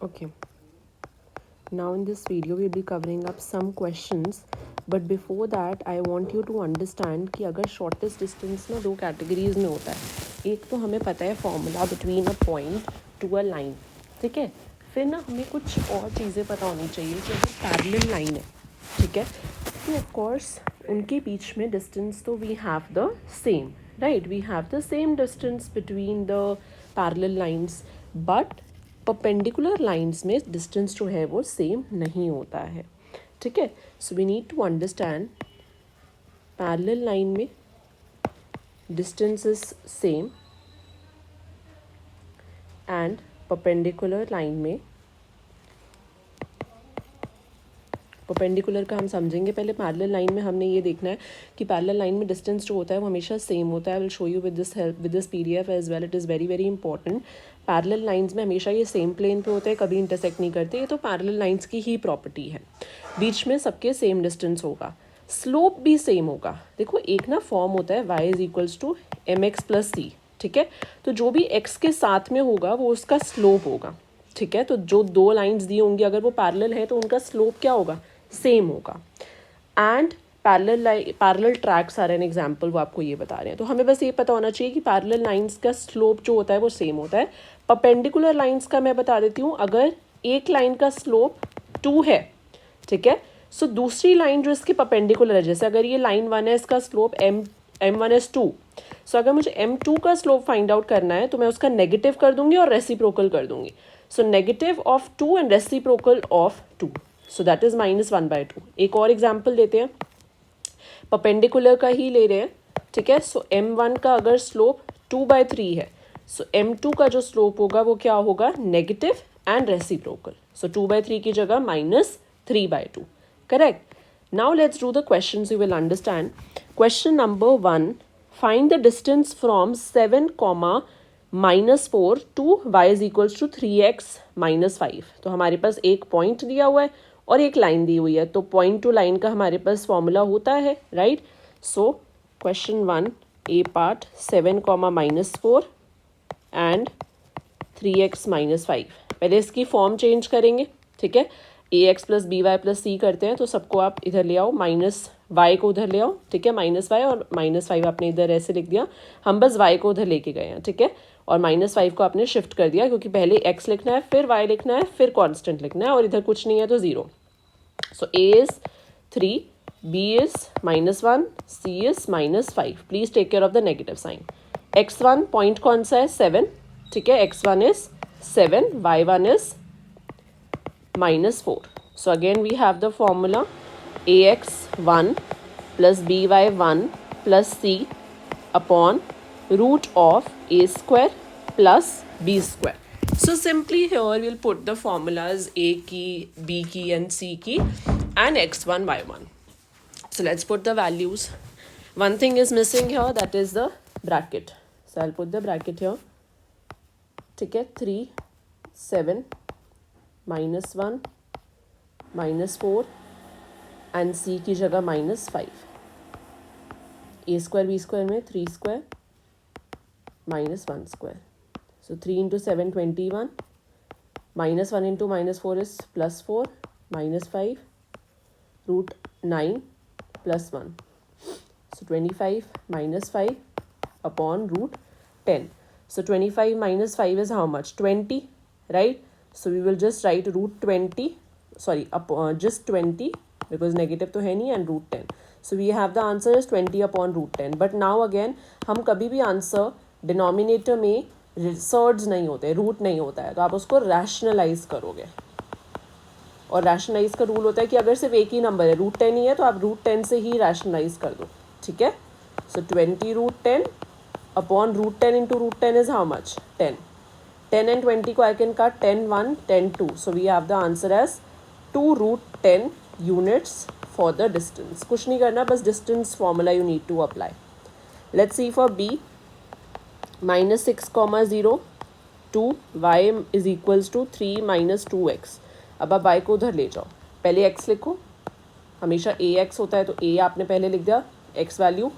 Okay, now in this video we'll be covering up some questions, but before that I want you to understand कि अगर shortest distance ना दो categories में होता है. एक तो हमें पता है formula between a point to a line, ठीक है. फिर ना हमें कुछ और चीज़ें पता होनी चाहिए कि अगर parallel line है, ठीक है, तो of course उनके बीच में distance तो we have the same, right? We have the same distance between the parallel lines, but perpendicular lines में डिस्टेंस जो है वो सेम नहीं होता है, ठीक है. So we need to understand parallel line में distance is same and perpendicular line में, परपेंडिकुलर का हम समझेंगे पहले. पैरेलल लाइन में हमने ये देखना है कि पैरेलल लाइन में डिस्टेंस जो होता है वो हमेशा सेम होता है. I will show you with this help with this PDF as well. It is very very important. Parallel lines में हमेशा ये सेम प्लेन पे होते हैं, कभी इंटरसेक्ट नहीं करते. ये तो पैरेलल लाइंस की ही प्रॉपर्टी है. बीच में सबके सेम डिस्टेंस होगा, स्लोप भी सेम होगा. देखो एक ना फॉर्म होता है y is equals to m x plus c, ठीक है. तो जो भी x के साथ में होगा वो उसका स्लोप होगा, ठीक है. तो जो दो लाइंस दी होंगी अगर वो पैरेलल है तो उनका स्लोप क्या होगा, सेम होगा. And parallel tracks are an example, वो आपको ये बता रहे हैं. तो हमें बस ये पता होना चाहिए कि पैरेलल लाइंस का स्लोप जो होता है वो सेम होता है. परपेंडिकुलर लाइंस का मैं बता देती हूँ. अगर एक लाइन का स्लोप 2 है, ठीक है, सो दूसरी लाइन जो इसकी परपेंडिकुलर है, जैसे अगर ये लाइन 1 है, इसका स्लोप m1 is 2. सो अगर मुझे m2 का स्लोप फाइंड आउट करना है तो मैं उसका नेगेटिव कर दूंगी और रेसिप्रोकल कर दूंगी. So negative of 2 and reciprocal of 2, so that is -1/2. एक और एग्जाम्पल देते हैं, परपेंडिकुलर का ही ले रहे हैं, ठीक है. सो m1 का अगर स्लोप 2/3 है, सो m2 का जो स्लोप होगा वो क्या होगा, नेगेटिव एंड रेसिप्रोकल. सो 2/3 की जगह -3/2. Correct. Now let's do the questions, you will understand. Question number 1, find the distance from 7, -4 to y is equals to 3x -5. तो हमारे पास एक पॉइंट दिया हुआ है और एक लाइन दी हुई है, तो पॉइंट टू लाइन का हमारे पास फॉर्मूला होता है, right. So question 1 a part, 7, -4 and 3x -5. पहले इसकी फॉर्म चेंज करेंगे, ठीक है. A x plus b y plus c करते हैं, तो सबको आप इधर ले आओ, -y को उधर ले आओ, ठीक है. -y और -5 आपने इधर ऐसे लिख दिया, हम बस y को उधर लेके गए हैं, ठीक है. और -5 को आपने शिफ्ट कर दिया क्योंकि पहले x लिखना है, फिर y लिखना है, फिर कांस्टेंट लिखना है, और इधर कुछ नहीं है तो 0. So A is 3, B is -1, C is -5. Please take care of the negative sign. x1 point कौन सा है, 7, ठीक है. x1 is 7, y1 is -4. So again we have the formula ax1 plus by1 plus c upon root of a square plus b square. So simply here we'll put the formulas a key, b key and c key and x1, y1. So let's put the values. One thing is missing here, that is the bracket. So I'll put the bracket here. ठीक है, 3, 7, -1, -4 and c की जगह -5. a square b square में 3 square -1 square. So 3 into 7, 21. -1 into -4 is +4, -5, root 9 plus 1. So 25 -5 upon root 10. So 25 minus 5 is how much? 20, right? So we will just write root 20, sorry, just 20 because negative तो है नहीं, and root 10. So we have the answer is 20 upon root 10. But now again हम कभी भी answer denominator में surds नहीं होते, root नहीं होता है, तो आप उसको रैशनलाइज करोगे. और रैशनलाइज का रूल होता है कि अगर सिर्फ एक ही नंबर है, रूट 10 ही है, तो आप रूट 10 से ही रैशनलाइज कर दो, ठीक है. So 20 root 10 upon root 10 into root 10 is how much, 10. 10 and 20 को I can cut, 10 1, 10 2. So we have the answer as 2 root 10 units for the distance. कुछ नहीं करना, बस distance formula you need to apply. Let's see for B. -6, 0, 2 y is equals to 3 - 2x. अब आप y को उधर ले जाओ, पहले x लिखो, हमेशा a x होता है तो a आपने पहले लिख दिया x वैल्यू,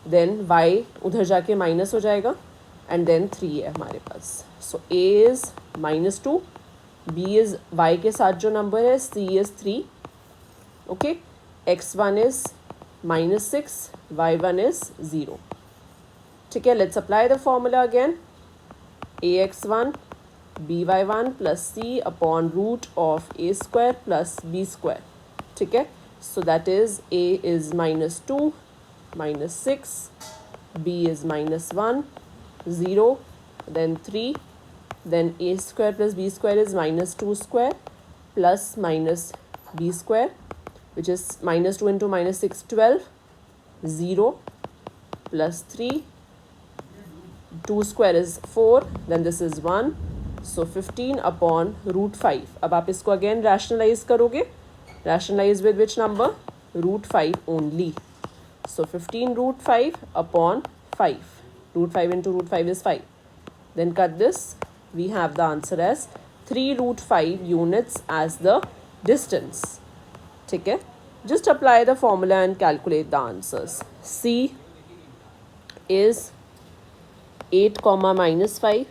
देन y उधर जाके माइनस हो जाएगा, एंड देन 3 है हमारे पास. सो a is -2 b is y के साथ जो नंबर है, c is 3, okay, x1 is -6, y1 is 0. ठीक है, let's apply the formula again. ax1 by1 plus c upon root of a square plus b square. ठीक है, so that is a is -2, -6, b is -1, 0, then 3, then a square plus b square is -2 square plus minus b square, which is -2 into -6, 12, 0 plus 3, 2 square is 4, then this is 1, so 15 upon root 5. अब आप इसको again rationalize करोगे, rationalize with which number? Root 5 only. So 15 root 5 upon 5. Root 5 into root 5 is 5. Then cut this. We have the answer as 3 root 5 units as the distance. ठीक है, just apply the formula and calculate the answers. C is 8 comma -5,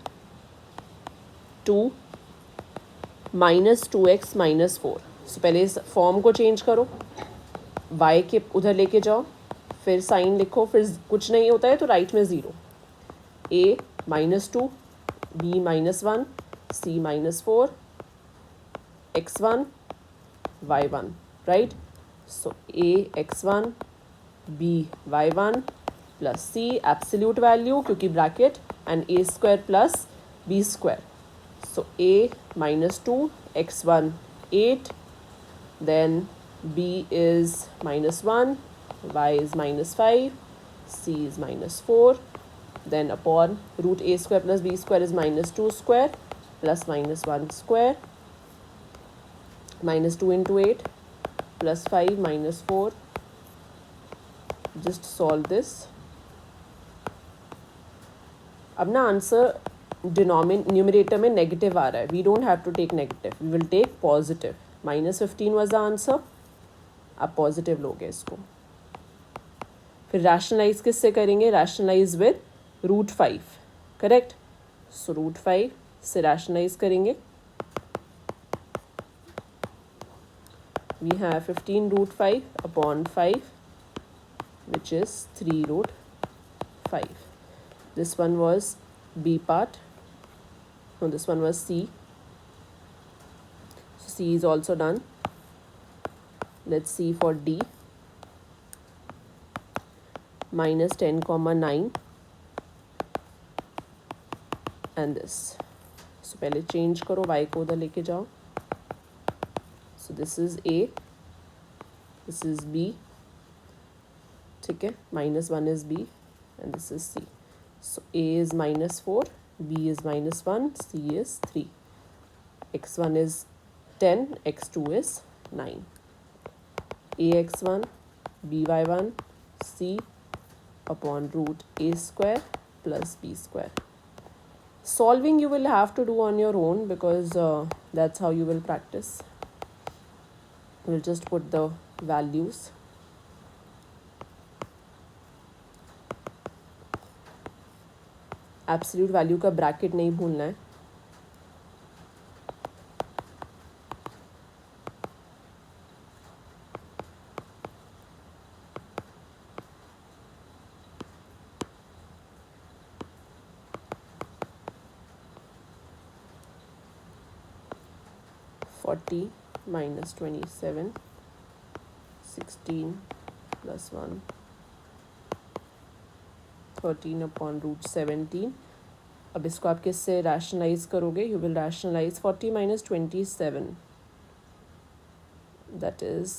2 -2x -4. सो पहले इस form को change करो, y के उधर लेके जाओ, फिर साइन लिखो, फिर कुछ नहीं होता है तो राइट में 0. a -2, b -1, c -4, x1 y1, right. So a x1 b y1 plus c absolute value क्योंकि bracket and a square plus b square. So a -2, x1 8, then b is -1, y is -5, c is -4, then upon root a square plus b square is -2 square plus -1 square, -2 into 8 plus 5 -4. Just solve this. अब ना answer numerator में negative आ रहा है. We don't have to take negative, we will take positive. -15 was the answer. आप positive लोगे इसको. फिर रैशनलाइज किससे करेंगे? Rationalise with root 5, correct. So root 5 से रैशनलाइज करेंगे. We have 15 root 5 upon 5 which is 3 root 5. This one was B part. No, this one was C. So C is also done. Let's see for D. -10 comma 9 and this. So पहले change करो, y को उधर लेके जाओ. So this is A, this is B. ठीक है, -1 is b and this is c. So a is -4, b is -1, c is 3, x1 is 10, x2 is 9. ax1 by1 c upon root a square plus b square. Solving you will have to do on your own because that's how you will practice. We'll just put the values. Absolute value का bracket नहीं भूलना है. -40 -27, 16 + 1, 13 upon root 17. अब इसको आप किससे rationalise करोगे? You will rationalise 40 - 27, that is,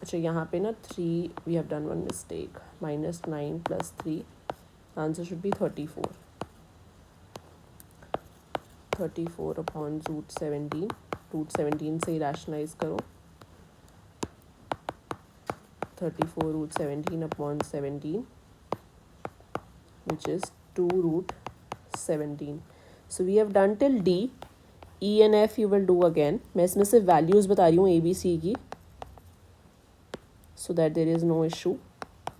अच्छा यहाँ पे ना 3 we have done one mistake. -9 + 3, answer should be 34. 34 upon root 17. Root 17 से ही रैशनलाइज करो. 34 root 17 upon 17, which is 2 root 17. So we have done till D. E and F you will do again. मैं इसमें सिर्फ values बता रही हूँ A B C की, so that there is no issue.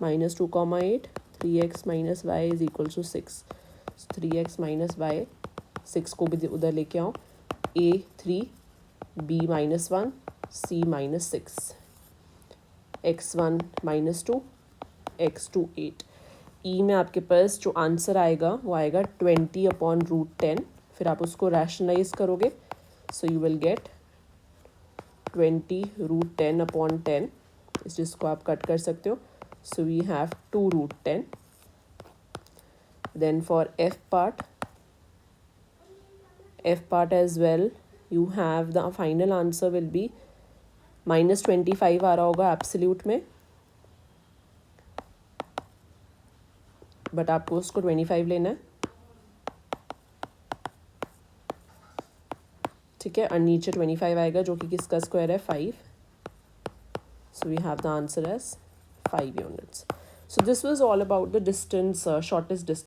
-2 comma 8, 3x minus y is equal to 6. So 3x minus y 6 को भी उधर लेके आओ, a3 b-1 c-6, x1 -2 x2 8। ई में आपके पास जो आंसर आएगा वो आएगा 20/√10। फिर आप उसको रैशनलाइज करोगे, सो यू विल गेट 20√10/10, जिसको आप कट कर सकते हो, so we have 2√10। Then for F part as well you have the final answer will be -25 आ रहा होगा एब्सोल्यूट में, बट आपको उसको 25 लेना है, ठीक है। और नीचे 25 आएगा जो कि किसका स्क्वायर है, 5, so we have the answer as 5 units. So this was all about the distance, shortest distance.